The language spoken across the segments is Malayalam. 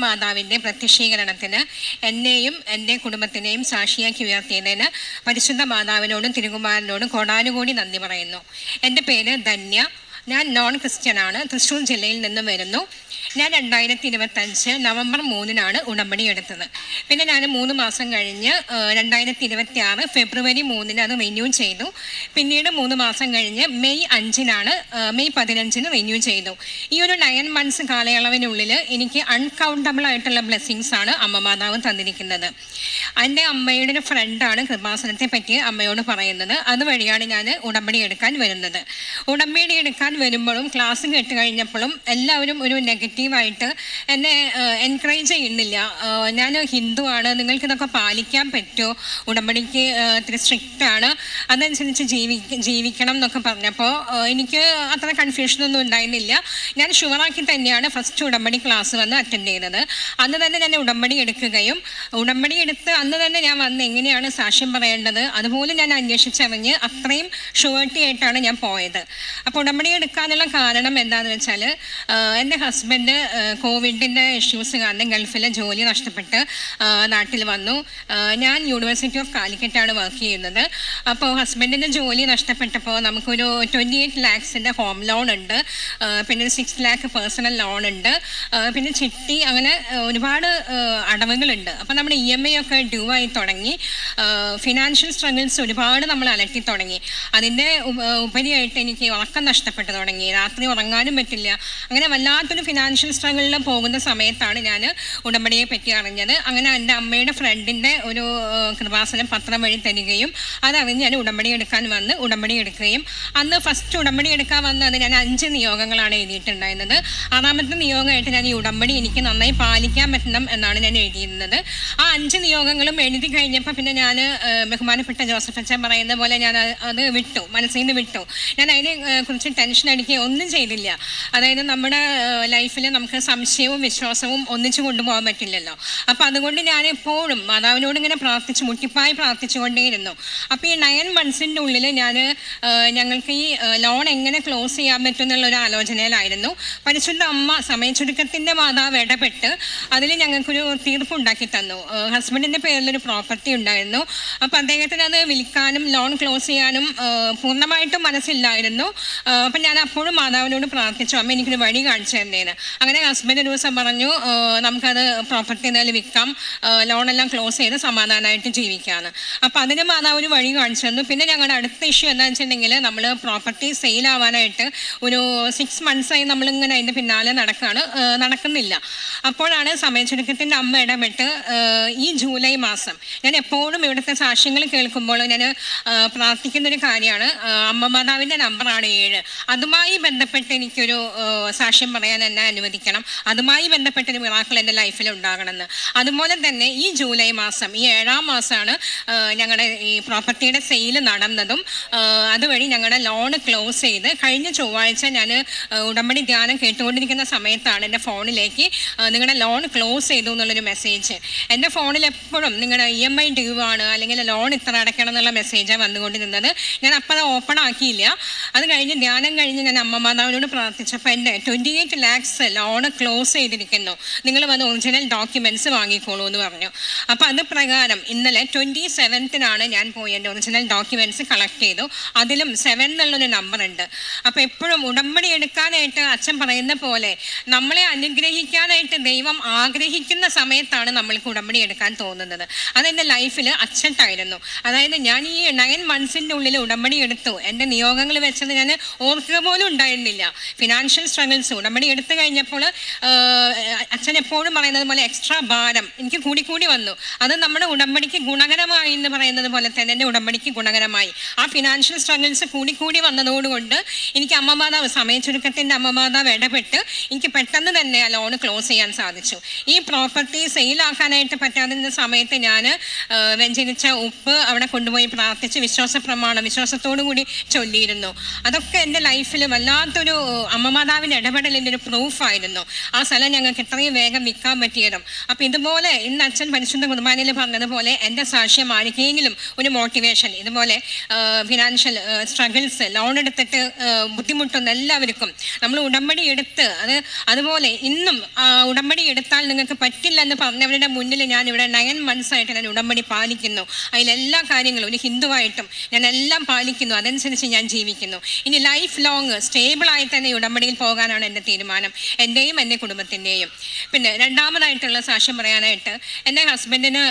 മാതാവിൻ്റെ പ്രത്യക്ഷീകരണത്തിന് എന്നെയും എൻ്റെ കുടുംബത്തിനെയും സാക്ഷിയാക്കി ഉയർത്തിയതിന് പരിശുദ്ധ മാതാവിനോടും തിരുകുമാരനോടും കോടാനുകൂടി നന്ദി പറയുന്നു. എൻ്റെ പേര് ധന്യ. ഞാൻ നോൺ ക്രിസ്ത്യനാണ്. തൃശ്ശൂർ ജില്ലയിൽ നിന്നും വരുന്നു. ഞാൻ 2025 നവംബർ 3 ഉടമ്പടി എടുത്തത്. പിന്നെ ഞാൻ 3 മാസം കഴിഞ്ഞ് 2026 ഫെബ്രുവരി 3 അത് റിന്യൂ ചെയ്തു. പിന്നീട് 3 മാസം കഴിഞ്ഞ് മെയ് 15 റിന്യൂ ചെയ്തു. ഈ ഒരു 9 months കാലയളവിനുള്ളിൽ എനിക്ക് അൺകൗണ്ടബിൾ ആയിട്ടുള്ള ബ്ലെസ്സിങ്സ് ആണ് അമ്മ മാതാവ് തന്നിരിക്കുന്നത്. എൻ്റെ അമ്മയുടെ ഒരു ഫ്രണ്ടാണ് കൃപാസനത്തെ പറ്റി അമ്മയോട് പറയുന്നത്. അതുവഴിയാണ് ഞാൻ ഉടമ്പടി എടുക്കാൻ വരുന്നത്. ഉടമ്പടി എടുക്കാൻ വരുമ്പോഴും ക്ലാസ് കേട്ട് കഴിഞ്ഞപ്പോഴും എല്ലാവരും ഒരു നെഗറ്റീവായിട്ട് എന്നെ എൻകറേജ് ചെയ്യുന്നില്ല. ഞാൻ ഹിന്ദു ആണ്, നിങ്ങൾക്ക് ഇതൊക്കെ പാലിക്കാൻ പറ്റുമോ, ഉടമ്പടിക്ക് ഇത്തിരി സ്ട്രിക്റ്റ് ആണ്, അതനുസരിച്ച് ജീവിക്കണം എന്നൊക്കെ പറഞ്ഞപ്പോൾ എനിക്ക് അത്ര കൺഫ്യൂഷനൊന്നും ഉണ്ടായിരുന്നില്ല. ഞാൻ ഷുവറാക്കി തന്നെയാണ് ഫസ്റ്റ് ഉടമ്പടി ക്ലാസ് വന്ന് അറ്റൻഡ് ചെയ്തത്. അന്ന് തന്നെ ഞാൻ ഉടമ്പടി എടുക്കുകയും ഉടമ്പടി എടുത്ത് അന്ന് തന്നെ ഞാൻ വന്ന് എങ്ങനെയാണ് സാക്ഷ്യം പറയേണ്ടത് അതുപോലെ ഞാൻ അന്വേഷിച്ചറിഞ്ഞ് അത്രയും ഷുവർട്ടി ആയിട്ടാണ് ഞാൻ പോയത്. അപ്പോൾ ഉടമ്പടി എടുക്കാനുള്ള കാരണം എന്താണെന്ന് വെച്ചാൽ എൻ്റെ ഹസ്ബൻഡ് കോവിഡിൻ്റെ ഇഷ്യൂസ് കാരണം ഗൾഫിലെ ജോലി നഷ്ടപ്പെട്ട് നാട്ടിൽ വന്നു. ഞാൻ യൂണിവേഴ്സിറ്റി ഓഫ് കാലിക്കറ്റാണ് വർക്ക് ചെയ്യുന്നത്. അപ്പോൾ ഹസ്ബൻഡിൻ്റെ ജോലി നഷ്ടപ്പെട്ടപ്പോൾ നമുക്കൊരു 28 lakhs ഹോം ലോൺ ഉണ്ട്, പിന്നെ 6 lakh പേഴ്സണൽ ലോൺ ഉണ്ട്, പിന്നെ ചിട്ടി, അങ്ങനെ ഒരുപാട് അടവുകളുണ്ട്. അപ്പോൾ നമ്മുടെ EMI ഒക്കെ ഡ്യൂ ആയി തുടങ്ങി. ഫിനാൻഷ്യൽ സ്ട്രഗിൾസ് ഒരുപാട് നമ്മൾ അലട്ടി തുടങ്ങി. അതിൻ്റെ ഉപരിയായിട്ട് എനിക്ക് ഉറക്കം നഷ്ടപ്പെട്ടു തുടങ്ങി. രാത്രി ഉറങ്ങാനും പറ്റില്ല. അങ്ങനെ വല്ലാത്തൊരു ഫിനാൻഷ്യൽ സ്ട്രഗിളിൽ പോകുന്ന സമയത്താണ് ഞാൻ ഉടമ്പടിയെ പറ്റി അറിഞ്ഞത്. അങ്ങനെ എൻ്റെ അമ്മയുടെ ഫ്രണ്ടിൻ്റെ ഒരു കൃപാസനം പത്രം വഴി തരികയും അതറിഞ്ഞ് ഞാൻ ഉടമ്പടി എടുക്കാൻ വന്ന് ഉടമ്പടി എടുക്കുകയും അന്ന് ഫസ്റ്റ് ഉടമ്പടി എടുക്കാൻ വന്നത് ഞാൻ 5 നിയോഗങ്ങളാണ് എഴുതിയിട്ടുണ്ടായിരുന്നത്. 6ാമത്തെ നിയോഗമായിട്ട് ഞാൻ ഈ ഉടമ്പടി എനിക്ക് നന്നായി പാലിക്കാൻ പറ്റണം എന്നാണ് ഞാൻ എഴുതിയിരുന്നത്. ആ 5 നിയോഗങ്ങളും എഴുതി കഴിഞ്ഞപ്പോൾ പിന്നെ ഞാൻ ബഹുമാനപ്പെട്ട ജോസഫ് അച്ഛൻ പറയുന്ന പോലെ ഞാൻ അത് വിട്ടു, മനസ്സിൽ നിന്ന് വിട്ടു. ഞാൻ അതിനെ കുറിച്ച് ടെൻഷൻ അടിക്കുകയോ ഒന്നും ചെയ്തില്ല. അതായത് നമ്മുടെ ലൈഫിൽ നമുക്ക് സംശയവും വിശ്വാസവും ഒന്നിച്ചു കൊണ്ടുപോകാൻ പറ്റില്ലല്ലോ. അപ്പോൾ അതുകൊണ്ട് ഞാൻ എപ്പോഴും മാതാവിനോട് ഇങ്ങനെ മുട്ടിപ്പായി പ്രാർത്ഥിച്ചുകൊണ്ടേയിരുന്നു. അപ്പോൾ ഈ 9 months ഉള്ളിൽ ഞങ്ങൾക്ക് ഈ ലോൺ എങ്ങനെ ക്ലോസ് ചെയ്യാൻ പറ്റും എന്നുള്ളൊരു ആലോചനയിലായിരുന്നു. പരിശുദ്ധ അമ്മ സമയച്ചുരുക്കത്തിൻ്റെ മാതാവ് ഇടപെട്ട് അതിൽ ഞങ്ങൾക്കൊരു തീർപ്പുണ്ടാക്കി തന്നു. ഹസ്ബൻഡിൻ്റെ പേരിലൊരു പ്രോപ്പർട്ടി ഉണ്ടായിരുന്നു. അപ്പോൾ അദ്ദേഹത്തിന് അത് വിൽക്കാനും ലോൺ ക്ലോസ് ചെയ്യാനും പൂർണ്ണമായിട്ടും മനസ്സില്ലായിരുന്നു. അപ്പം ഞാൻ അപ്പോഴും മാതാവിനോട് പ്രാർത്ഥിച്ചു, അമ്മ എനിക്കൊരു വഴി കാണിച്ചു തന്നേന്ന്. അങ്ങനെ ഹസ്ബൻഡ് ഒരു ദിവസം പറഞ്ഞു, നമുക്കത് പ്രോപ്പർട്ടി എന്തായാലും വിൽക്കാം, ലോണെല്ലാം ക്ലോസ് ചെയ്ത് സമാധാനമായിട്ട് ജീവിക്കാമെന്ന്. അപ്പം അതിന് മാതാവ് ഒരു വഴി കാണിച്ചു തന്നു. പിന്നെ ഞങ്ങളുടെ അടുത്ത ഇഷ്യൂ എന്താണെന്ന് വെച്ചിട്ടുണ്ടെങ്കിൽ നമ്മൾ പ്രോപ്പർട്ടി സെയിലാവാനായിട്ട് ഒരു 6 months നമ്മളിങ്ങനെ അതിൻ്റെ പിന്നാലെ നടക്കുന്നില്ല. അപ്പോഴാണ് സമയച്ചുരുക്കത്തിൻ്റെ അമ്മ ഇടപെട്ട് ഈ ജൂലൈ മാസം ഞാൻ എപ്പോഴും ഇവിടുത്തെ സാക്ഷ്യങ്ങൾ കേൾക്കുമ്പോൾ ഞാൻ പ്രാർത്ഥിക്കുന്നൊരു കാര്യമാണ്, അമ്മ മാതാവിൻ്റെ നമ്പറാണ് 7. അതുമായി ബന്ധപ്പെട്ട് എനിക്കൊരു സാക്ഷ്യം പറയാൻ എന്നെ അനുവദിക്കണം, അതുമായി ബന്ധപ്പെട്ടൊരു മിറാക്കിൾ എൻ്റെ ലൈഫിൽ ഉണ്ടാകണമെന്ന്. അതുപോലെ തന്നെ ഈ ജൂലൈ മാസം, ഈ 7ാം മാസമാണ് ഞങ്ങളുടെ ഈ പ്രോപ്പർട്ടിയുടെ സെയിൽ നടന്നതും. അതുവഴി ഞങ്ങളുടെ ലോൺ ക്ലോസ് ചെയ്ത് കഴിഞ്ഞ ചൊവ്വാഴ്ച ഞാൻ ഉടമ്പടി ധ്യാനം കേട്ടുകൊണ്ടിരിക്കുന്ന സമയത്താണ് എൻ്റെ ഫോണിലേക്ക് നിങ്ങളുടെ ലോൺ ക്ലോസ് ചെയ്തു എന്നുള്ളൊരു മെസ്സേജ്. എൻ്റെ ഫോണിൽ എപ്പോഴും നിങ്ങളുടെ EMI ഡ്യൂ ആണ്, അല്ലെങ്കിൽ ലോൺ ഇത്ര അടയ്ക്കണം എന്നുള്ള മെസ്സേജാണ് വന്നുകൊണ്ടിരുന്നത്. ഞാൻ അപ്പോൾ അത് ഓപ്പൺ ആക്കിയില്ല. അത് കഴിഞ്ഞ് ധ്യാനം കഴിഞ്ഞ് ഞാൻ അമ്മ മാതാവിനോട് പ്രാർത്ഥിച്ചപ്പോൾ എൻ്റെ 28 lakhs ലോൺ ക്ലോസ് ചെയ്തിരിക്കുന്നു, നിങ്ങൾ വന്ന് ഒറിജിനൽ ഡോക്യുമെൻറ്റ്സ് വാങ്ങിക്കോളൂ എന്ന് പറഞ്ഞു. അപ്പോൾ അത് പ്രകാരം ഇന്നലെ 27th ഞാൻ പോയി എൻ്റെ ഒറിജിനൽ ഡോക്യുമെൻറ്റ്സ് കളക്ട് ചെയ്തു. അതിലും 7 എന്നുള്ളൊരു നമ്പർ ഉണ്ട്. അപ്പോൾ എപ്പോഴും ഉടമ്പടി എടുക്കാനായിട്ട് അച്ഛൻ പറയുന്ന പോലെ നമ്മളെ അനുഗ്രഹിക്കാനായിട്ട് ദൈവം ആഗ്രഹിക്കുന്ന സമയത്താണ് നമ്മൾക്ക് ഉടമ്പടി എടുക്കാൻ തോന്നുന്നത്. അതെൻ്റെ ലൈഫിൽ അച്ചട്ടായിരുന്നു. അതായത് ഞാൻ ഈ 9 months ഉള്ളിൽ ഉടമ്പടി എടുത്തു. എൻ്റെ നിയോഗങ്ങൾ വെച്ചത് ഞാൻ ഓർക്കുക പോലും ഉണ്ടായിരുന്നില്ല. ഫിനാൻഷ്യൽ സ്ട്രഗിൾസ് ഉടമ്പടി എടുത്തു കഴിഞ്ഞപ്പോൾ അച്ഛൻ എപ്പോഴും പറയുന്നത് പോലെ എക്സ്ട്രാ ഭാരം എനിക്ക് കൂടി വന്നു. അത് നമ്മുടെ ഉടമ്പടിക്ക് ഗുണകരമായി എന്ന് പറയുന്നത് പോലെ തന്നെ എൻ്റെ ഉടമ്പടിക്ക് ഗുണകരമായി. ആ ഫിനാൻഷ്യൽ സ്ട്രഗിൾസ് കൂടി വന്നതോടുകൊണ്ട് എനിക്ക് അമ്മ മാതാവ്, സമയച്ചുരുക്കത്തിൻ്റെ അമ്മ മാതാവ് ഇടപെട്ട് എനിക്ക് പെട്ടെന്ന് തന്നെ ആ ലോൺ ക്ലോസ് ചെയ്യാൻ സാധിച്ചു. ഈ പ്രോപ്പർട്ടി സെയിലാക്കാനായിട്ട് പറ്റാതിരുന്ന സമയത്ത് ഞാൻ വെഞ്ചരിച്ച ഉപ്പ് അവിടെ കൊണ്ടുപോയി പ്രാർത്ഥിച്ച് വിശ്വാസത്തോടു കൂടി ചൊല്ലിയിരുന്നു. അതൊക്കെ എൻ്റെ ലൈഫ് ലൈഫിൽ വല്ലാത്തൊരു അമ്മമാതാവിൻ്റെ ഇടപെടലിൻ്റെ ഒരു പ്രൂഫായിരുന്നു ആ സ്ഥലം ഞങ്ങൾക്ക് എത്രയും വേഗം വിൽക്കാൻ പറ്റിയതും. അപ്പോൾ ഇതുപോലെ ഇന്ന് അച്ഛൻ പരിശുദ്ധ കുർബാനയിൽ പറഞ്ഞതുപോലെ എൻ്റെ സാക്ഷ്യം ആർക്കെങ്കിലും ഒരു മോട്ടിവേഷൻ, ഇതുപോലെ ഫിനാൻഷ്യൽ സ്ട്രഗിൾസ്, ലോൺ എടുത്തിട്ട് ബുദ്ധിമുട്ടുന്ന എല്ലാവർക്കും നമ്മൾ ഉടമ്പടി എടുത്ത് അതുപോലെ ഇന്നും ഉടമ്പടി എടുത്താൽ നിങ്ങൾക്ക് പറ്റില്ലെന്ന് പറഞ്ഞവരുടെ മുന്നിൽ ഞാൻ ഇവിടെ 9 months ആയിട്ട് ഞാൻ ഉടമ്പടി പാലിക്കുന്നു. അതിലെല്ലാ കാര്യങ്ങളും ഒരു ഹിന്ദുവായിട്ടും ഞാൻ എല്ലാം പാലിക്കുന്നു, അതനുസരിച്ച് ഞാൻ ജീവിക്കുന്നു. ഇനി ലൈഫ് ലോങ് സ്റ്റേബിളായി തന്നെ ഉടമ്പടിയിൽ പോകാനാണ് എൻ്റെ തീരുമാനം, എൻ്റെയും എൻ്റെ കുടുംബത്തിൻ്റെയും. പിന്നെ രണ്ടാമതായിട്ടുള്ള സാക്ഷ്യം പറയാനായിട്ട്, എൻ്റെ ഹസ്ബൻഡിന്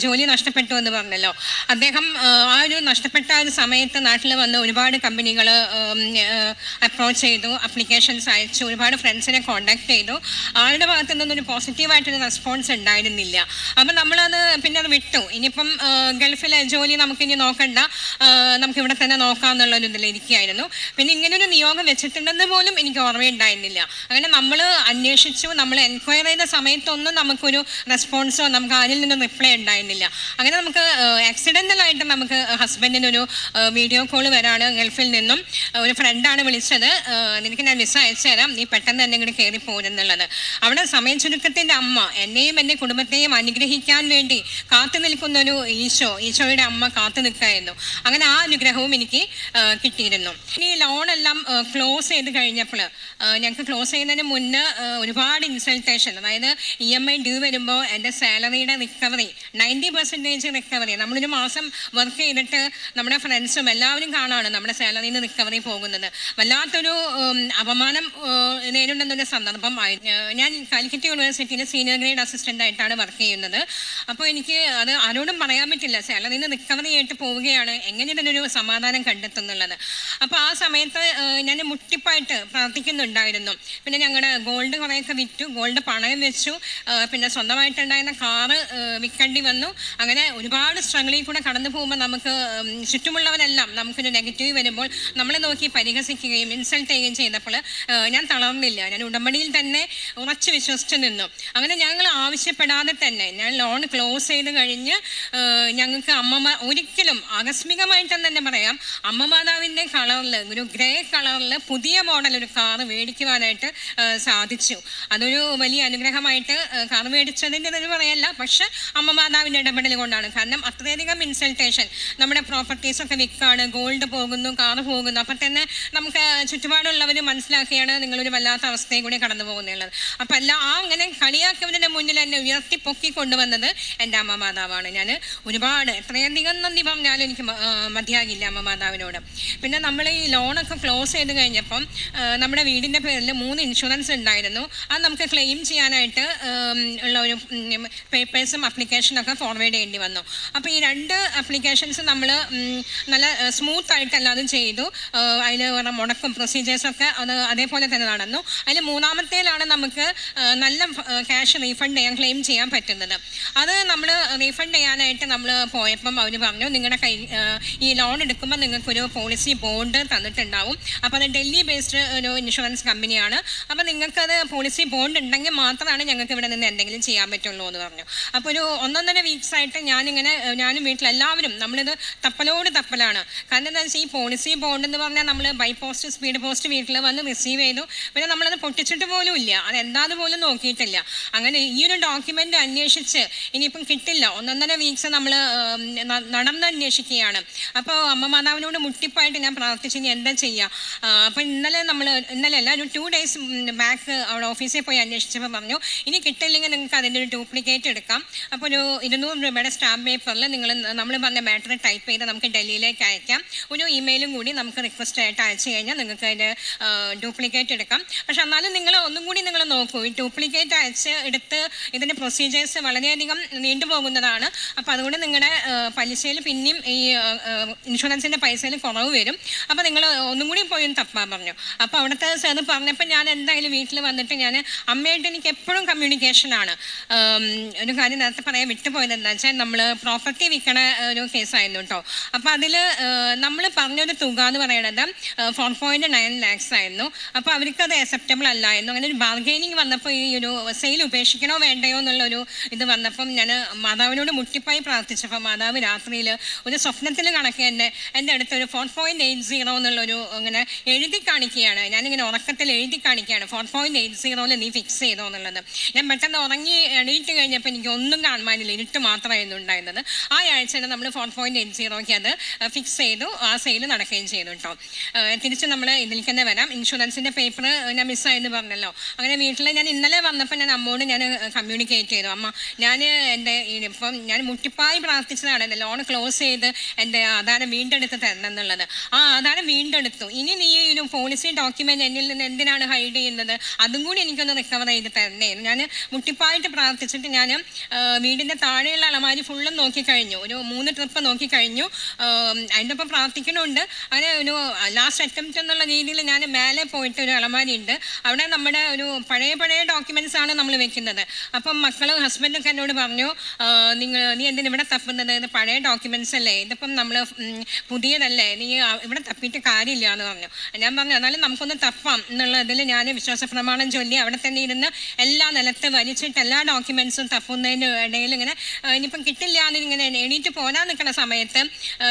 ജോലി നഷ്ടപ്പെട്ടു എന്ന് പറഞ്ഞല്ലോ. അദ്ദേഹം ആ ഒരു നഷ്ടപ്പെട്ട ഒരു സമയത്ത് നാട്ടിൽ വന്ന് ഒരുപാട് കമ്പനികൾ അപ്രോച്ച് ചെയ്തു, അപ്ലിക്കേഷൻസ് അയച്ചു, ഒരുപാട് ഫ്രണ്ട്സിനെ കോൺടാക്ട് ചെയ്തു. ആളുടെ ഭാഗത്തു നിന്നൊരു പോസിറ്റീവായിട്ടൊരു റെസ്പോൺസ് ഉണ്ടായിരുന്നില്ല. അപ്പം നമ്മളത് പിന്നെ അത് വിട്ടു. ഇനിയിപ്പം ഗൾഫിലെ ജോലി നമുക്കിനി നോക്കണ്ട, നമുക്ക് ഇവിടെ തന്നെ നോക്കാമെന്നുള്ളൊരു ഇതിലിരിക്കുകയായിരുന്നു. പിന്നെ ഇങ്ങനൊരു നിയോഗം വെച്ചിട്ടുണ്ടെന്ന് പോലും എനിക്ക് ഓർമ്മയുണ്ടായിരുന്നില്ല. അങ്ങനെ നമ്മൾ അന്വേഷിച്ചു, നമ്മൾ എൻക്വയറി ചെയ്ത സമയത്തൊന്നും നമുക്കൊരു റെസ്പോൺസോ നമുക്ക് അതിൽ നിന്നും റിപ്ലൈ ഉണ്ടായിരുന്നില്ല. അങ്ങനെ നമുക്ക് ആക്സിഡൻ്റലായിട്ട് നമുക്ക് ഹസ്ബൻഡിനൊരു വീഡിയോ കോൾ വരാണ് ഗൾഫിൽ നിന്നും. ഒരു ഫ്രണ്ടാണ് വിളിച്ചത്, നിനക്ക് ഞാൻ വിസ അയച്ചു തരാം, നീ പെട്ടെന്ന് തന്നെ ഇങ്ങോട്ട് കയറി പോരുന്നുള്ളത്. അവിടെ സമയ ചുരുക്കത്തിൻ്റെ അമ്മ എന്നെയും എൻ്റെ കുടുംബത്തെയും അനുഗ്രഹിക്കാൻ വേണ്ടി കാത്തു നിൽക്കുന്നൊരു ഈശോയുടെ അമ്മ കാത്തു നിൽക്കുകയായിരുന്നു. അങ്ങനെ ആ അനുഗ്രഹവും എനിക്ക് കിട്ടിയിരുന്നു. ഇനി ലോണെല്ലാം ക്ലോസ് ചെയ്ത് കഴിഞ്ഞപ്പോൾ, ഞങ്ങൾക്ക് ക്ലോസ് ചെയ്യുന്നതിന് മുന്നേ ഒരുപാട് ഇൻസൾട്ടേഷൻ, അതായത് EMI ഡ്യൂ വരുമ്പോൾ എൻ്റെ സാലറിയുടെ റിക്കവറി 90% റിക്കവറി. നമ്മളൊരു മാസം വർക്ക് ചെയ്തിട്ട് നമ്മുടെ ഫ്രണ്ട്സും എല്ലാവരും കാണാണ് നമ്മുടെ സാലറിയിൽ നിന്ന് റിക്കവറി പോകുന്നത്. വല്ലാത്തൊരു അപമാനം നേരിടുന്നൊരു സന്ദർഭം ആയിരുന്നു. ഞാൻ കാലിക്കറ്റ് യൂണിവേഴ്സിറ്റിയിൽ സീനിയർ ഗ്രേഡ് അസിസ്റ്റൻ്റ് ആയിട്ടാണ് വർക്ക് ചെയ്യുന്നത്. അപ്പോൾ എനിക്ക് അത് ആരോടും പറയാൻ പറ്റില്ല, സാലറിയിൽ നിന്ന് റിക്കവറി ആയിട്ട് പോവുകയാണ്, എങ്ങനെ ഇതിനൊരു സമാധാനം കണ്ടെത്തുന്നുള്ളത്. അപ്പോൾ ആ സമയത്ത് ഞാൻ മുട്ടിപ്പായിട്ട് പ്രാർത്ഥിക്കുന്നുണ്ടായിരുന്നു. പിന്നെ ഞങ്ങളുടെ ഗോൾഡ് കുറേയൊക്കെ വിറ്റു, ഗോൾഡ് പണയം വെച്ചു, പിന്നെ സ്വന്തമായിട്ടുണ്ടായിരുന്ന കാറ് വിൽക്കേണ്ടി വന്നു. അങ്ങനെ ഒരുപാട് സ്ട്രഗിളിൽ കൂടെ കടന്നു പോകുമ്പോൾ നമുക്ക് ചുറ്റുമുള്ളവരെല്ലാം നമുക്കൊരു നെഗറ്റീവ് വരുമ്പോൾ നമ്മളെ നോക്കി പരിഹസിക്കുകയും ഇൻസൾട്ട് ചെയ്യുകയും ചെയ്തപ്പോൾ ഞാൻ തളർന്നില്ല. ഞാൻ ഉടമ്പടിയിൽ തന്നെ ഉറച്ചു വിശ്വസിച്ച് നിന്നു. അങ്ങനെ ഞങ്ങൾ ആവശ്യപ്പെടാതെ തന്നെ ഞാൻ ലോൺ ക്ലോസ് ചെയ്ത് കഴിഞ്ഞ് ഞങ്ങൾക്ക് ഒരിക്കലും ആകസ്മികമായിട്ടെന്ന് തന്നെ പറയാം, അമ്മമാതാവിൻ്റെ കളറിൽ, ഒരു ഗ്രേ കളറിൽ പുതിയ മോഡൽ ഒരു കാറ് മേടിക്കുവാനായിട്ട് സാധിച്ചു. അതൊരു വലിയ അനുഗ്രഹമായിട്ട് കാർ മേടിച്ചതിൻ്റെ ഒരു പറയല്ല, പക്ഷെ അമ്മമാതാവിൻ്റെ ഇടപെടൽ കൊണ്ടാണ്. കാരണം അത്രയധികം ഇൻസൾട്ടേഷൻ, നമ്മുടെ പ്രോപ്പർട്ടീസൊക്കെ വിൽക്കാണ്, ഗോൾഡ് പോകുന്നു, കാറ് പോകുന്നു. അപ്പം തന്നെ നമുക്ക് ചുറ്റുപാടുള്ളവർ മനസ്സിലാക്കിയാണ് നിങ്ങളൊരു വല്ലാത്ത അവസ്ഥയും കൂടി കടന്നു പോകുന്നുള്ളത്. അപ്പം അങ്ങനെ കളിയാക്കിയവരുടെ മുന്നിൽ എന്നെ ഉയർത്തി പൊക്കി കൊണ്ടുവന്നത് എൻ്റെ അമ്മമാതാവാണ്. ഞാൻ ഒരുപാട് എത്രയധികം നന്ദി പറഞ്ഞാലും എനിക്ക് മതിയാകില്ല അമ്മമാതാവിനോട്. പിന്നെ നമ്മൾ ഈ ലോണൊക്കെ ക്ലോസ് ചെയ്ത് കഴിഞ്ഞപ്പം നമ്മുടെ വീടിൻ്റെ പേരിൽ 3 ഇൻഷുറൻസ് ഉണ്ടായിരുന്നു. അത് നമുക്ക് ക്ലെയിം ചെയ്യാനായിട്ട് ഉള്ള ഒരു പേപ്പേഴ്സും അപ്ലിക്കേഷനൊക്കെ ഫോർവേഡ് ചെയ്യേണ്ടി വന്നു. അപ്പോൾ ഈ 2 അപ്ലിക്കേഷൻസ് നമ്മൾ നല്ല സ്മൂത്തായിട്ടല്ല അത് ചെയ്തു. അതിൽ മുടക്കും പ്രൊസീജിയേഴ്സൊക്കെ അത് അതേപോലെ തന്നെ നടന്നു. അതിൽ 3ാമത്തേലാണ് നമുക്ക് നല്ല ക്യാഷ് റീഫണ്ട് ക്ലെയിം ചെയ്യാൻ പറ്റുന്നത്. അത് നമ്മൾ റീഫണ്ട് ചെയ്യാനായിട്ട് നമ്മൾ പോയപ്പം അവർ പറഞ്ഞു, നിങ്ങളുടെ ഈ ലോൺ എടുക്കുമ്പോൾ നിങ്ങൾക്കൊരു പോളിസി ബോണ്ട് തന്നിട്ടുണ്ടാവും. അപ്പോൾ അത് ഡൽഹി ബേസ്ഡ് ഒരു ഇൻഷുറൻസ് കമ്പനിയാണ്. അപ്പോൾ നിങ്ങൾക്കത് പോളിസി ബോണ്ട് ഉണ്ടെങ്കിൽ മാത്രമാണ് ഞങ്ങൾക്ക് ഇവിടെ നിന്ന് എന്തെങ്കിലും ചെയ്യാൻ പറ്റുള്ളൂ എന്ന് പറഞ്ഞു. അപ്പോൾ ഒരു 1.5 വീക്സ് ആയിട്ട് ഞാനും വീട്ടിലെല്ലാവരും നമ്മളിത് തപ്പലോട് തപ്പലാണ്. കാരണം എന്താ വെച്ചാൽ ഈ പോളിസി ബോണ്ട് എന്ന് പറഞ്ഞാൽ നമ്മൾ ബൈ പോസ്റ്റ്, സ്പീഡ് പോസ്റ്റ് വീട്ടിൽ വന്ന് റിസീവ് ചെയ്തു. പിന്നെ നമ്മളത് പൊട്ടിച്ചിട്ട് പോലും ഇല്ല, അതെന്താന്ന് പോലും നോക്കിയിട്ടില്ല. അങ്ങനെ ഈ ഒരു ഡോക്യുമെൻ്റ് അന്വേഷിച്ച് ഇനിയിപ്പം കിട്ടില്ല, 1.5 വീക്സ് നമ്മൾ നടന്ന് അന്വേഷിക്കുകയാണ്. അപ്പോൾ അമ്മമാതാവിനോട് മുട്ടിപ്പായിട്ട് ഞാൻ പ്രാർത്ഥിച്ചു, ഇനി എന്താ ചെയ്യുക. അപ്പോൾ ഇന്നലെയല്ല ഒരു 2 days ബാക്ക് അവിടെ ഓഫീസിൽ പോയി അന്വേഷിച്ചപ്പോൾ പറഞ്ഞു, ഇനി കിട്ടില്ലെങ്കിൽ നിങ്ങൾക്ക് അതിൻ്റെ ഒരു ഡ്യൂപ്ലിക്കേറ്റ് എടുക്കാം. അപ്പോൾ ഒരു 200 രൂപയുടെ സ്റ്റാമ്പ് പേപ്പറിൽ നമ്മൾ പറഞ്ഞ മാറ്റർ ടൈപ്പ് ചെയ്ത് നമുക്ക് ഡൽഹിയിലേക്ക് അയക്കാം. ഒരു ഇമെയിലും കൂടി നമുക്ക് റിക്വസ്റ്റ് ആയിട്ട് അയച്ചു കഴിഞ്ഞാൽ നിങ്ങൾക്ക് അതിൻ്റെ ഡ്യൂപ്ലിക്കേറ്റ് എടുക്കാം. പക്ഷെ എന്നാലും നിങ്ങൾ ഒന്നും കൂടി നിങ്ങൾ നോക്കൂ, ഈ ഡ്യൂപ്ലിക്കേറ്റ് എടുത്ത് ഇതിൻ്റെ പ്രൊസീജിയേഴ്സ് വളരെയധികം നീണ്ടുപോകുന്നതാണ്. അപ്പോൾ അതുകൊണ്ട് നിങ്ങളുടെ പലിശയിൽ പിന്നെയും ഈ ഇൻഷുറൻസിൻ്റെ പൈസയിൽ കുറവ് വരും. അപ്പോൾ നിങ്ങൾ ഒന്നും കൂടി പോയി തപ്പാൻ പറഞ്ഞു. അപ്പോൾ അവിടുത്തെ സാർ പറഞ്ഞപ്പോൾ ഞാൻ എന്തായാലും വീട്ടിൽ വന്നിട്ട് ഞാൻ അമ്മയായിട്ട് എനിക്ക് എപ്പോഴും കമ്മ്യൂണിക്കേഷനാണ്. ഒരു കാര്യം നേരത്തെ പറയാൻ വിട്ടുപോയത് എന്താ വെച്ചാൽ, നമ്മൾ പ്രോപ്പർട്ടി വിൽക്കണ ഒരു കേസായിരുന്നു കേട്ടോ. അപ്പോൾ അതിൽ നമ്മൾ പറഞ്ഞൊരു തുക എന്ന് പറയുന്നത് 4.9 lakhs ആയിരുന്നു. അപ്പോൾ അവർക്കത് അക്സെപ്റ്റബിൾ അല്ലായിരുന്നു. അങ്ങനെ ഒരു ബാർഗെയിനിങ് വന്നപ്പോൾ ഈ ഒരു സെയിൽ ഉപേക്ഷിക്കണോ വേണ്ടയോ എന്നുള്ളൊരു ഇത് വന്നപ്പം ഞാൻ മാതാവിനോട് മുട്ടിപ്പായി പ്രാർത്ഥിച്ചപ്പോൾ മാതാവ് രാത്രിയിൽ ഒരു സ്വപ്നത്തിൽ കണക്ക് എൻ്റെ അടുത്തൊരു 4.80 എന്നുള്ളൊരു അങ്ങനെ ഇങ്ങനെ എഴുതി കാണിക്കുകയാണ്, ഞാനിങ്ങനെ ഉറക്കത്തിൽ എഴുതി കാണിക്കുകയാണ് 4.80 നീ ഫിക്സ് ചെയ്തോ എന്നുള്ളത്. ഞാൻ പെട്ടെന്ന് ഉറങ്ങി എണീറ്റ് കഴിഞ്ഞപ്പോൾ എനിക്ക് ഒന്നും കാണുവാനില്ല, ഇരുട്ട് മാത്രമായിരുന്നു ഉണ്ടായിരുന്നത്. ആ ആഴ്ച തന്നെ നമ്മൾ 4.80 അത് ഫിക്സ് ചെയ്തു. ആ സെയിൽ നടക്കുകയും ചെയ്തു കേട്ടോ. തിരിച്ച് നമ്മൾ ഇതിലേക്ക് തന്നെ വരാം. ഇൻഷുറൻസിൻ്റെ പേപ്പർ ഞാൻ മിസ്സായെന്ന് പറഞ്ഞല്ലോ. അങ്ങനെ വീട്ടിൽ ഞാൻ ഇന്നലെ വന്നപ്പോൾ ഞാൻ അമ്മോട് ഞാൻ കമ്മ്യൂണിക്കേറ്റ് ചെയ്തു, അമ്മ ഞാൻ എൻ്റെ ഇപ്പം ഞാൻ മുട്ടിപ്പായി പ്രാർത്ഥിച്ചതാണ് എൻ്റെ ലോൺ ക്ലോസ് ചെയ്ത് എൻ്റെ ആധാരം വീണ്ടെടുത്ത് തരണം എന്നുള്ളത്. ആ ആധാരം വീണ്ടെടുത്തു. ഇനി നീ ഒരു പോളിസി ഡോക്യുമെൻ്റ് എന്നിൽ നിന്ന് എന്തിനാണ് ഹൈഡ് ചെയ്യുന്നത്, അതും കൂടി എനിക്കൊന്ന് റിക്കവർ ചെയ്ത് തരണേന്ന് ഞാൻ മുട്ടിപ്പായിട്ട് പ്രാർത്ഥിച്ചിട്ട് ഞാൻ വീടിൻ്റെ താഴെയുള്ള അലമാരി ഫുള്ളും നോക്കിക്കഴിഞ്ഞു. ഒരു 3 ട്രിപ്പ് നോക്കിക്കഴിഞ്ഞു. അതിൻ്റെ ഒപ്പം പ്രാർത്ഥിക്കണമുണ്ട്. അങ്ങനെ ഒരു ലാസ്റ്റ് അറ്റംപ്റ്റ് എന്നുള്ള രീതിയിൽ ഞാൻ മേലെ പോയിട്ട് ഒരു അലമാരി ഉണ്ട്, അവിടെ നമ്മുടെ ഒരു പഴയ ഡോക്യുമെൻറ്റ്സ് ആണ് നമ്മൾ വെക്കുന്നത്. അപ്പം മക്കളും ഹസ്ബൻഡൊക്കെ എന്നോട് പറഞ്ഞു, നീ എന്തിനാ ഇവിടെ തപ്പുന്നത്, ഇത് പഴയ ഡോക്യുമെൻറ്റ്സ് അല്ലേ, ഇതിപ്പം നമ്മൾ പുതിയതല്ലേ, നീ ഇവിടെ തപ്പിയിട്ട് കാര്യമില്ല എന്ന് പറഞ്ഞു. ഞാൻ പറഞ്ഞു എന്നാലും നമുക്കൊന്ന് തപ്പാം എന്നുള്ളതിൽ ഞാൻ വിശ്വാസ പ്രമാണം ചൊല്ലി അവിടെ തന്നെ ഇരുന്ന് എല്ലാ നിലത്ത് വലിച്ചിട്ട് എല്ലാ ഡോക്യുമെൻറ്റ്സും തപ്പുന്നതിന് ഇടയിൽ ഇങ്ങനെ ഇനിയിപ്പം കിട്ടില്ല എന്ന് ഇങ്ങനെ എണീറ്റ് പോരാൻ നിൽക്കുന്ന സമയത്ത്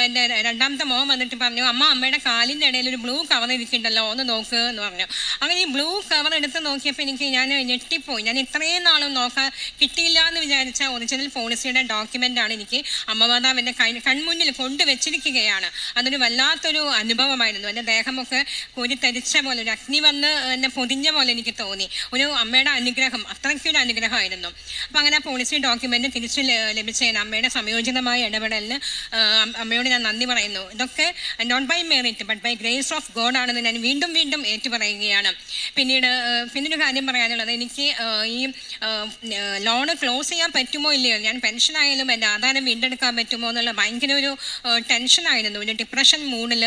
എൻ്റെ രണ്ടാമത്തെ മോൻ വന്നിട്ട് പറഞ്ഞു, അമ്മയുടെ കാലിൻ്റെ ഇടയിൽ ഒരു ബ്ലൂ കവർ ഇരിക്കുന്നുണ്ടല്ലോ, ഒന്ന് നോക്ക് എന്ന് പറഞ്ഞു. അങ്ങനെ ഈ ബ്ലൂ കവർ എടുത്ത് നോക്കിയപ്പോൾ ഞാൻ ഞെട്ടിപ്പോയി. ഞാൻ ഇത്രയും നാളും കിട്ടിയില്ല എന്ന് വിചാരിച്ച ഒറിജിനൽ പോളിസിയുടെ ഡോക്യുമെൻ്റാണ് എനിക്ക് അമ്മമാതാവിൻ്റെ കൺമുന്നിൽ കൊണ്ടുവച്ചിരിക്കുകയാണ്. അതൊരു വല്ലാത്തൊരു അനുഭവമായിരുന്നു. എൻ്റെ ദേഹമൊക്കെ കോരിത്തരിച്ച പോലെ, ഒരു അഗ്നി വന്ന് എന്നെ പൊതിഞ്ഞ പോലെ എനിക്ക് തോന്നി. ഒരു അമ്മയുടെ അനുഗ്രഹം, അത്രയ്ക്കൊരു അനുഗ്രഹമായിരുന്നു. അപ്പം അങ്ങനെ പോളിസി ഡോക്യുമെൻ്റ് തിരിച്ച് ലഭിച്ചതിന് അമ്മയുടെ സംയോജിതമായ ഇടപെടലിന് അമ്മയോട് ഞാൻ നന്ദി പറയുന്നു. ഇതൊക്കെ not by merit but by grace of God ആണെന്ന് ഞാൻ വീണ്ടും ഏറ്റുപറയുകയാണ്. പിന്നൊരു കാര്യം പറയാനുള്ളത്, എനിക്ക് ഈ ലോണ് ക്ലോസ് ചെയ്യാൻ പറ്റുമോ ഇല്ലയോ, ഞാൻ പെൻഷനായാലും എൻ്റെ ആധാരം വീണ്ടെടുക്കാൻ പറ്റുമോ എന്നുള്ള ഭയങ്കര ഒരു ടെൻഷനായിരുന്നു. ഒരു ഡിപ്രഷൻ മൂഡിൽ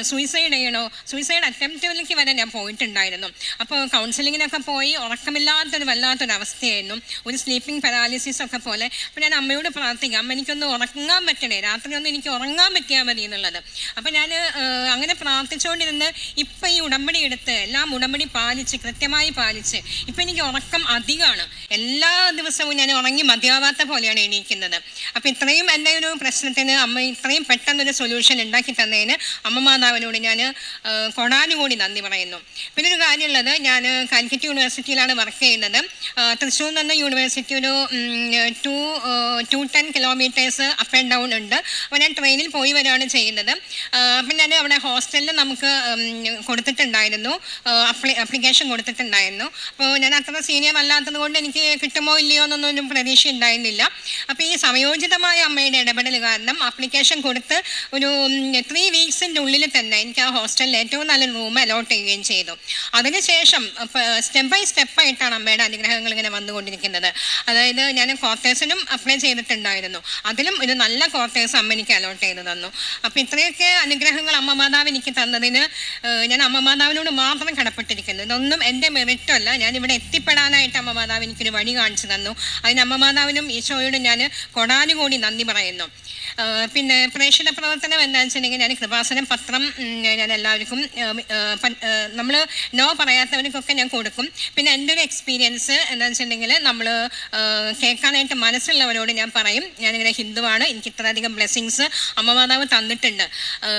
സൂയിസൈഡ് ചെയ്യണോ, സൂയിസൈഡ് അറ്റംപ്റ്റിലേക്ക് വരെ ഞാൻ പോയിട്ടുണ്ടായിരുന്നു. അപ്പോൾ കൗൺസിലിങ്ങിനൊക്കെ പോയി ഉറക്കമില്ലാത്തൊരു വല്ലാത്തൊരു അവസ്ഥയായിരുന്നു, ഒരു സ്ലീപ്പിംഗ് പാരാലിസിസ് ഒക്കെ പോലെ. അപ്പോൾ ഞാൻ അമ്മയോട് പ്രാർത്ഥിക്കാം, അമ്മ എനിക്കൊന്ന് ഉറങ്ങാൻ പറ്റണേ, രാത്രി ഒന്ന് എനിക്ക് ഉറങ്ങാൻ പറ്റിയാൽ മതി എന്നുള്ളത്. അപ്പോൾ ഞാൻ അങ്ങനെ പ്രാർത്ഥിച്ചുകൊണ്ടിരുന്ന് ഇപ്പം ഈ ഉടമ്പടി എടുത്ത് എല്ലാം ഉടമ്പടി പാലിച്ച് കൃത്യമായി പാലിച്ച് ഇപ്പം എനിക്ക് ഉറക്കം അധികമാണ്. എല്ലാ ദിവസവും ഞാൻ ഉറങ്ങി മതിയാവാത്ത പോലെയാണ് എണീക്കുന്നത്. അപ്പം ഇത്രയും എൻ്റെ ഒരു പ്രശ്നത്തിന് അമ്മ ഇത്രയും പെട്ടെന്നൊരു സൊല്യൂഷൻ ഉണ്ടാക്കി തന്നതിന് അമ്മ മാതാവിനോട് ഞാൻ കൊടാനുകൂടി നന്ദി പറയുന്നു. പിന്നെ ഒരു കാര്യമുള്ളത്, ഞാൻ കാലിക്കറ്റ് യൂണിവേഴ്സിറ്റിയിലാണ് വർക്ക് ചെയ്യുന്നത്. തൃശ്ശൂർ നിന്ന് യൂണിവേഴ്സിറ്റി ഒരു 210 കിലോമീറ്റേഴ്സ് അപ്പ് ആൻഡ് ഡൗൺ ഉണ്ട്. അപ്പോൾ ഞാൻ ട്രെയിനിൽ പോയി വരികയാണ് ചെയ്യുന്നത്. അപ്പം ഞാൻ അവിടെ ഹോസ്റ്റലിൽ നമുക്ക് കൊടുത്തിട്ടുണ്ടായിരുന്നു, അപ്ലിക്കേഷൻ കൊടുത്തിട്ടുണ്ടായിരുന്നു. അപ്പോൾ ഞാൻ അത്ര സീനിയർ അല്ലാത്തത് കൊണ്ട് എനിക്ക് കിട്ടുമോ ഇല്ലയോ എന്നൊന്നും പ്രതീക്ഷ ഉണ്ടായിരുന്നില്ല. അപ്പോൾ ഈ സമയോചിതമായ അമ്മയുടെ ഇടപെടൽ കാരണം ആപ്ലിക്കേഷൻ കൊടുത്ത് ഒരു 3 വീക്സിൻ്റെ ഉള്ളിൽ തന്നെ എനിക്ക് ആ ഹോസ്റ്റലിൽ ഏറ്റവും നല്ല റൂം അലോട്ട് ചെയ്യുകയും ചെയ്തു. അതിനുശേഷം സ്റ്റെപ്പ് ബൈ സ്റ്റെപ്പായിട്ടാണ് അമ്മയുടെ അനുഗ്രഹങ്ങൾ ഇങ്ങനെ വന്നുകൊണ്ടിരിക്കുന്നത്. അതായത് ഞാൻ ക്വാർട്ടേഴ്സിനും അപ്ലൈ ചെയ്തിട്ടുണ്ടായിരുന്നു, അതിലും ഒരു നല്ല ക്വാർട്ടേഴ്സ് അമ്മ എനിക്ക് അലോട്ട് ചെയ്ത് തന്നു. അപ്പോൾ ഇത്രയൊക്കെ അനുഗ്രഹങ്ങൾ അമ്മ മാതാവ് എനിക്ക് തന്നതിന് ഞാൻ അമ്മ മാതാവിനോട് മാത്രം കടപ്പെട്ടിരിക്കുന്നു. ഇതൊന്നും എൻ്റെ മെറിറ്റല്ല, ഞാനിവിടെ എത്തിപ്പെടാനായിട്ട് അമ്മ മാതാവ് എനിക്കൊരു വഴി കാണിച്ചു തന്നു. അതിന് അമ്മ മാതാവിനും ഈശോയോടും ഞാൻ കൊടാനുകൂടി നന്ദി പറയുന്നു. പിന്നെ പ്രേക്ഷക പ്രവർത്തനം എന്താണെന്ന് വെച്ചിട്ടുണ്ടെങ്കിൽ ഞാൻ കൃപാസനം പത്രം ഞാൻ എല്ലാവർക്കും നമ്മൾ നോ പറയാത്തവർക്കൊക്കെ ഞാൻ കൊടുക്കും. പിന്നെ എൻ്റെ ഒരു എക്സ്പീരിയൻസ് എന്താണെന്ന് വെച്ചിട്ടുണ്ടെങ്കിൽ നമ്മൾ കേൾക്കാനായിട്ട് മനസ്സുള്ളവരോട് ഞാൻ പറയും, ഞാനിങ്ങനെ ഹിന്ദുവാണ്, എനിക്ക് ഇത്രയധികം ബ്ലെസ്സിങ്സ് അമ്മ മാതാവ് തന്നിട്ടുണ്ട്.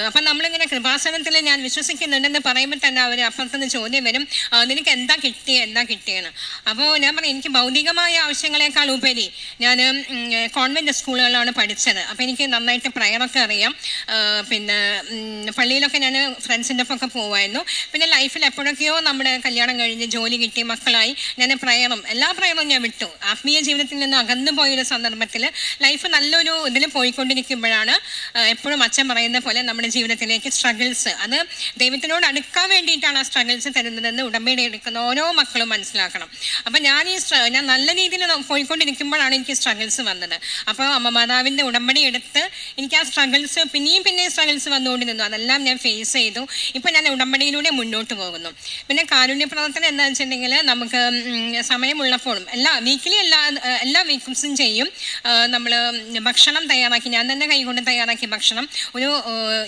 അപ്പം നമ്മളിങ്ങനെ കൃപാസനത്തിൽ ഞാൻ വിശ്വസിക്കുന്നുണ്ടെന്ന് പറയുമ്പോൾ തന്നെ അവർ അപ്പുറത്തുനിന്ന് ചോദ്യം വരും, നിനക്ക് എന്താ കിട്ടിയെന്ന്. അപ്പോൾ ഞാൻ പറയും, എനിക്ക് ഭൗതികമായ ആവശ്യങ്ങളെക്കാൾ ഉപരി ഞാൻ കോൺവെൻറ്റ് സ്കൂളുകളിലാണ് പഠിച്ചത്. അപ്പോൾ എനിക്ക് നന്നായിട്ട് പ്രയറൊക്കെ അറിയാം. പിന്നെ പള്ളിയിലൊക്കെ ഞാൻ ഫ്രണ്ട്സിൻ്റെ ഒപ്പൊക്കെ പോകുമായിരുന്നു. പിന്നെ ലൈഫിൽ എപ്പോഴൊക്കെയോ നമ്മുടെ കല്യാണം കഴിഞ്ഞ് ജോലി കിട്ടി മക്കളായി ഞാൻ എല്ലാ പ്രയറും ഞാൻ വിട്ടു. ആത്മീയ ജീവിതത്തിൽ നിന്ന് അകന്നു പോയൊരു സന്ദർഭത്തിൽ ലൈഫ് നല്ലൊരു ഇതിൽ പോയിക്കൊണ്ടിരിക്കുമ്പോഴാണ് എപ്പോഴും അച്ഛൻ പറയുന്ന പോലെ നമ്മുടെ ജീവിതത്തിലേക്ക് സ്ട്രഗിൾസ്, അത് ദൈവത്തിനോട് അടുക്കാൻ വേണ്ടിയിട്ടാണ് ആ സ്ട്രഗിൾസ് തരുന്നതെന്ന് ഉടമ്പടി എടുക്കുന്ന ഓരോ മക്കളും മനസ്സിലാക്കണം. അപ്പം ഞാൻ നല്ല രീതിയിൽ പോയിക്കൊണ്ടിരിക്കുമ്പോഴാണ് എനിക്ക് സ്ട്രഗിൾസ് വന്നത്. അപ്പോൾ അമ്മ മാതാവിൻ്റെ ഉടമ്പടി എടുത്ത് എനിക്ക് ആ സ്ട്രഗിൾസ് പിന്നെയും സ്ട്രഗിൾസ് വന്നുകൊണ്ടിരുന്നു. അതെല്ലാം ഞാൻ ഫേസ് ചെയ്തു. ഇപ്പം ഞാൻ ഉടമ്പടിയിലൂടെ മുന്നോട്ട് പോകുന്നു. പിന്നെ കാരുണ്യ പ്രവർത്തനം എന്താണെന്ന് വെച്ചിട്ടുണ്ടെങ്കിൽ നമുക്ക് സമയമുള്ളപ്പോഴും വീക്കിലി എല്ലാ വീക്ക്സും ചെയ്യും. നമ്മൾ ഭക്ഷണം തയ്യാറാക്കി, ഞാൻ തന്നെ കൈകൊണ്ട് തയ്യാറാക്കി ഭക്ഷണം ഒരു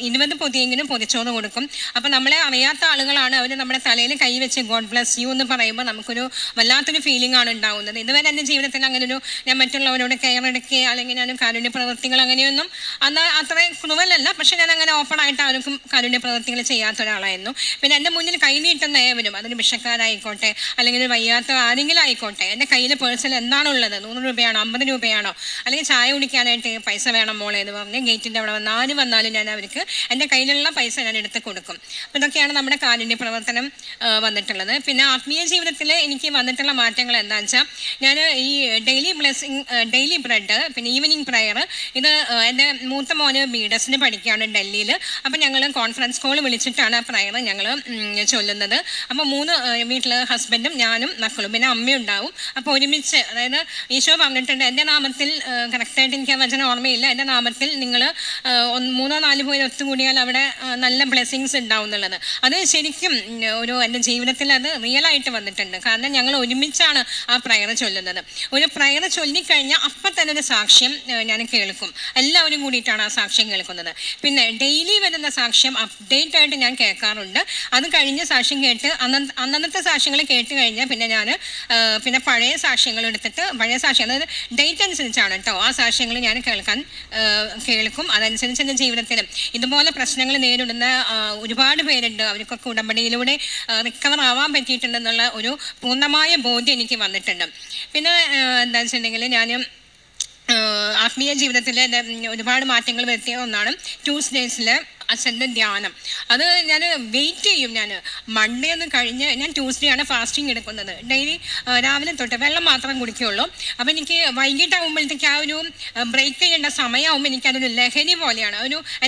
20 പൊതിയെങ്കിലും പൊതിച്ചോറ് കൊടുക്കും. അപ്പം നമ്മളെ അറിയാത്ത ആളുകളാണ്, അവർ നമ്മുടെ തലയിൽ കൈവച്ച് ഗോഡ് ബ്ലസ് യു എന്ന് പറയുമ്പോൾ നമുക്കൊരു വല്ലാത്തൊരു ഫീലിംഗ് ആണ് ഉണ്ടാവുന്നത്. ഇതുവരെ എൻ്റെ ജീവിതത്തിൽ അങ്ങനൊരു ഞാൻ മറ്റുള്ളവരോട് കെയർ എടുക്കുക അല്ലെങ്കിൽ ഞാൻ കാരുണ്യ പ്രവർത്തികൾ അങ്ങനെയൊന്നും അത്ര ക്രൂവലല്ല, പക്ഷെ ഞാൻ അങ്ങനെ ഓപ്പൺ ആയിട്ട് ആർക്കും കാരുണ്യ പ്രവർത്തികൾ ചെയ്യാത്ത ഒരാളായിരുന്നു. പിന്നെ എൻ്റെ മുന്നിൽ കൈ നീട്ടുന്ന ഏവനും, അതൊരു ഭിക്ഷക്കാരായിക്കോട്ടെ അല്ലെങ്കിൽ വയ്യാത്ത ആരെങ്കിലും ആയിക്കോട്ടെ, എൻ്റെ കയ്യിൽ പേഴ്സിൽ എന്താണുള്ളത്, 100 രൂപയാണോ 50 രൂപയാണോ, അല്ലെങ്കിൽ ചായ കുടിക്കാനായിട്ട് പൈസ വേണം മോളെ എന്ന് പറഞ്ഞ് ഗേറ്റിൻ്റെ അവിടെ ആര് വന്നാലും ഞാൻ അവർക്ക് എൻ്റെ കയ്യിലുള്ള പൈസ ഞാൻ എടുത്ത് കൊടുക്കും. അപ്പോൾ ഇതൊക്കെയാണ് നമ്മുടെ കാരുണ്യ പ്രവർത്തനം വന്നിട്ടുള്ളത്. പിന്നെ ആത്മീയ ജീവിതത്തിൽ എനിക്ക് വന്നിട്ടുള്ള മാറ്റങ്ങൾ എന്താണെന്ന് വെച്ചാൽ, ഞാൻ ഈ ഡെയിലി ബ്രെഡ്, പിന്നെ ഈവനിങ് പ്രയർ, ഇത് എൻ്റെ മൂത്ത മോന് BDSന് പഠിക്കുകയാണ് ഡൽഹിയിൽ. അപ്പം ഞങ്ങൾ കോൺഫറൻസ് കോൾ വിളിച്ചിട്ടാണ് ആ പ്രയർ ഞങ്ങൾ ചൊല്ലുന്നത്. അപ്പോൾ 3 വീട്ടിൽ ഹസ്ബൻഡും ഞാനും മക്കളും പിന്നെ അമ്മയും ഉണ്ടാവും. അപ്പോൾ ഒരുമിച്ച്, അതായത് ഈശോ പറഞ്ഞിട്ടുണ്ട് എൻ്റെ നാമത്തിൽ, കറക്റ്റായിട്ട് എനിക്ക് ആ വചനം ഓർമ്മയില്ല, എൻ്റെ നാമത്തിൽ നിങ്ങൾ 3-4 പേര് ഒത്തുകൂടിയാൽ അവിടെ നല്ല ബ്ലെസ്സിങ്സ് ഉണ്ടാവും എന്നുള്ളത്. അത് ശരിക്കും എൻ്റെ ജീവിതത്തിൽ അത് റിയലായിട്ട് വന്നിട്ടുണ്ട്. കാരണം ഞങ്ങൾ ഒരുമിച്ചാണ് ആ പ്രയർ ചൊല്ലുന്നത്. ഒരു പ്രയർ ചൊല്ലിക്കഴിഞ്ഞാൽ അപ്പം തന്നെ ഒരു സാക്ഷ്യം ഞാൻ കേൾക്കും. എല്ലാവരും കൂടിയിട്ടാണ് ആ സാക്ഷ്യം കേൾക്കുന്നത്. പിന്നെ ഡെയിലി വരുന്ന സാക്ഷ്യം അപ്ഡേറ്റ് ആയിട്ട് ഞാൻ കേൾക്കാറുണ്ട്. അത് കഴിഞ്ഞ് സാക്ഷ്യം കേട്ട് അന്നത്തെ സാക്ഷ്യങ്ങൾ കേട്ട് കഴിഞ്ഞാൽ പിന്നെ ഞാൻ പിന്നെ പഴയ സാക്ഷ്യങ്ങൾ എടുത്തിട്ട്, പഴയ സാക്ഷ്യം അതായത് ഡേറ്റ് അനുസരിച്ചാണ് കേട്ടോ ആ സാക്ഷ്യങ്ങൾ ഞാൻ കേൾക്കും. അതനുസരിച്ച് എൻ്റെ ജീവിതത്തിലും ഇതുപോലെ പ്രശ്നങ്ങൾ നേരിടുന്ന ഒരുപാട് പേരുണ്ട്. അവർക്കൊക്കെ ഉടമ്പടിയിലൂടെ റിക്കവർ ആവാൻ പറ്റിയിട്ടുണ്ടെന്നുള്ള ഒരു പൂർണ്ണമായ ബോധ്യം എനിക്ക് വന്നിട്ടുണ്ട്. പിന്നെ എന്താ വെച്ചിട്ടുണ്ടെങ്കിൽ, ഞാൻ ആത്മീയ ജീവിതത്തിൽ ഒരുപാട് മാറ്റങ്ങൾ വരുത്തിയ ഒന്നാണ് ട്യൂസ്ഡേയ്സിൽ അച്ഛൻ്റെ ധ്യാനം. അത് ഞാൻ വെയിറ്റ് ചെയ്യും. ഞാൻ മൺഡേ ഒന്ന് കഴിഞ്ഞ് ഞാൻ ട്യൂസ്ഡേ ആണ് ഫാസ്റ്റിംഗ് എടുക്കുന്നത്. ഡെയിലി രാവിലെ തൊട്ട് വെള്ളം മാത്രം കുടിക്കുകയുള്ളൂ. അപ്പോൾ എനിക്ക് വൈകിട്ടാകുമ്പോഴത്തേക്ക് ആ ഒരു ബ്രേക്ക് ചെയ്യേണ്ട സമയമാകുമ്പോൾ എനിക്കതൊരു ലഹരി പോലെയാണ്.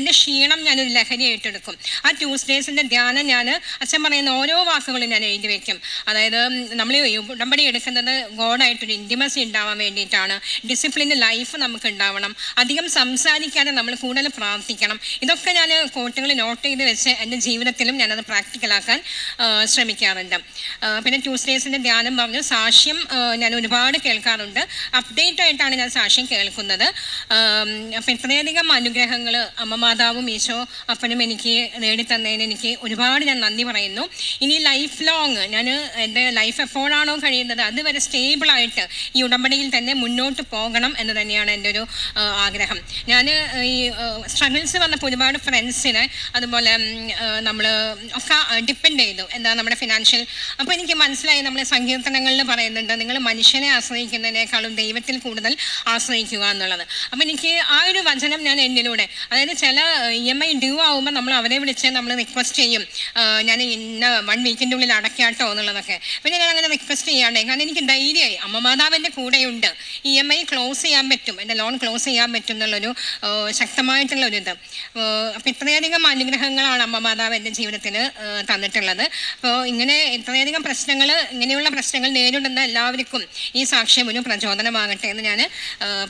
എൻ്റെ ക്ഷീണം ഞാനൊരു ലഹരി ഏറ്റെടുക്കും. ആ ട്യൂസ്ഡേയ്സിൻ്റെ ധ്യാനം ഞാൻ അച്ഛൻ പറയുന്ന ഓരോ വാക്കുകളും ഞാൻ എഴുതി വയ്ക്കും. അതായത് നമ്മൾ ഉടമ്പടി എടുക്കുന്നത് ഗോഡായിട്ടൊരു ഇൻറ്റിമസി ഉണ്ടാവാൻ വേണ്ടിയിട്ടാണ്. ഡിസിപ്ലിൻ ലൈഫ് നമുക്ക് ഉണ്ടാവണം. അധികം സംസാരിക്കാതെ നമ്മൾ കൂടുതൽ പ്രാർത്ഥിക്കണം. ഇതൊക്കെ ഞാൻ കോട്ടുകൾ നോട്ട് ചെയ്ത് വെച്ച് എൻ്റെ ജീവിതത്തിലും ഞാനത് പ്രാക്ടിക്കലാക്കാൻ ശ്രമിക്കാറുണ്ട്. പിന്നെ ട്യൂസ്ഡേയ്സിൻ്റെ ധ്യാനം പറഞ്ഞു. സാക്ഷ്യം ഞാൻ ഒരുപാട് കേൾക്കാറുണ്ട്. അപ്ഡേറ്റ് ആയിട്ടാണ് ഞാൻ സാക്ഷ്യം കേൾക്കുന്നത്. അപ്പം ഇത്രയധികം അനുഗ്രഹങ്ങൾ അമ്മ മാതാവും ഈശോ അപ്പനും എനിക്ക് നേടിത്തന്നതിന് എനിക്ക് ഒരുപാട് ഞാൻ നന്ദി പറയുന്നു. ഇനി ലൈഫ് ലോങ് ഞാൻ എൻ്റെ ലൈഫ് എപ്പോഴാണോ കഴിയുന്നത് അതുവരെ സ്റ്റേബിളായിട്ട് ഈ ഉടമ്പടിയിൽ തന്നെ മുന്നോട്ട് പോകണം എന്ന് തന്നെയാണ് എൻ്റെ ഒരു ആഗ്രഹം. ഞാൻ ഈ സ്ട്രഗിൾസ് വന്നപ്പോൾ ഒരുപാട് ഫ്രണ്ട്സിന്, അതുപോലെ നമ്മൾ ഒക്കെ ഡിപ്പെൻഡ് ചെയ്തു നമ്മുടെ ഫിനാൻഷ്യൽ. അപ്പോൾ എനിക്ക് മനസ്സിലായി, നമ്മൾ സങ്കീർത്തനങ്ങളിൽ പറയുന്നുണ്ട്, നിങ്ങൾ മനുഷ്യനെ ആശ്രയിക്കുന്നതിനേക്കാളും ദൈവത്തിൽ കൂടുതൽ ആശ്രയിക്കുക എന്നുള്ളത്. അപ്പോൾ എനിക്ക് ആ ഒരു വചനം ഞാൻ എന്നിലൂടെ, അതായത് ചില EMI ഡ്യൂ ആകുമ്പോൾ നമ്മൾ അവരെ വിളിച്ച് നമ്മൾ റിക്വസ്റ്റ് ചെയ്യും, ഞാൻ ഇന്ന 1 വീക്കിൻ്റെ ഉള്ളിൽ അടയ്ക്കാട്ടോ എന്നുള്ളതൊക്കെ. പിന്നെ ഞാൻ അങ്ങനെ റിക്വസ്റ്റ് ചെയ്യാണ്ടേ, കാരണം എനിക്ക് ധൈര്യമായി അമ്മ മാതാവിൻ്റെ കൂടെയുണ്ട്. EMI ക്ലോസ് ചെയ്യാൻ പറ്റും, എൻ്റെ ലോൺ ക്ലോസ് ചെയ്യാൻ പറ്റും എന്നുള്ളൊരു ശക്തമായിട്ടുള്ളൊരിത്. അപ്പോൾ ഇത്രയധികം അനുഗ്രഹങ്ങളാണ് അമ്മ മാതാവ് എൻ്റെ ജീവിതത്തിൽ തന്നിട്ടുള്ളത്. അപ്പോൾ ഇത്രയധികം ഇങ്ങനെയുള്ള പ്രശ്നങ്ങൾ നേരിടുന്ന എല്ലാവർക്കും ഈ സാക്ഷ്യം ഒരു പ്രചോദനമാകട്ടെ എന്ന് ഞാൻ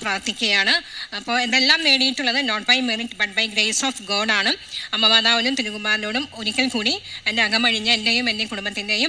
പ്രാർത്ഥിക്കുകയാണ്. അപ്പോൾ ഇതെല്ലാം നേടിയിട്ടുള്ളത് not by merit but by grace of God ആണ്. അമ്മ മാതാവിനും തിരുകുമാരനോടും ഒരിക്കൽ കൂടി എൻ്റെ അകമഴിഞ്ഞ എൻ്റെയും എൻ്റെ കുടുംബത്തിൻ്റെയും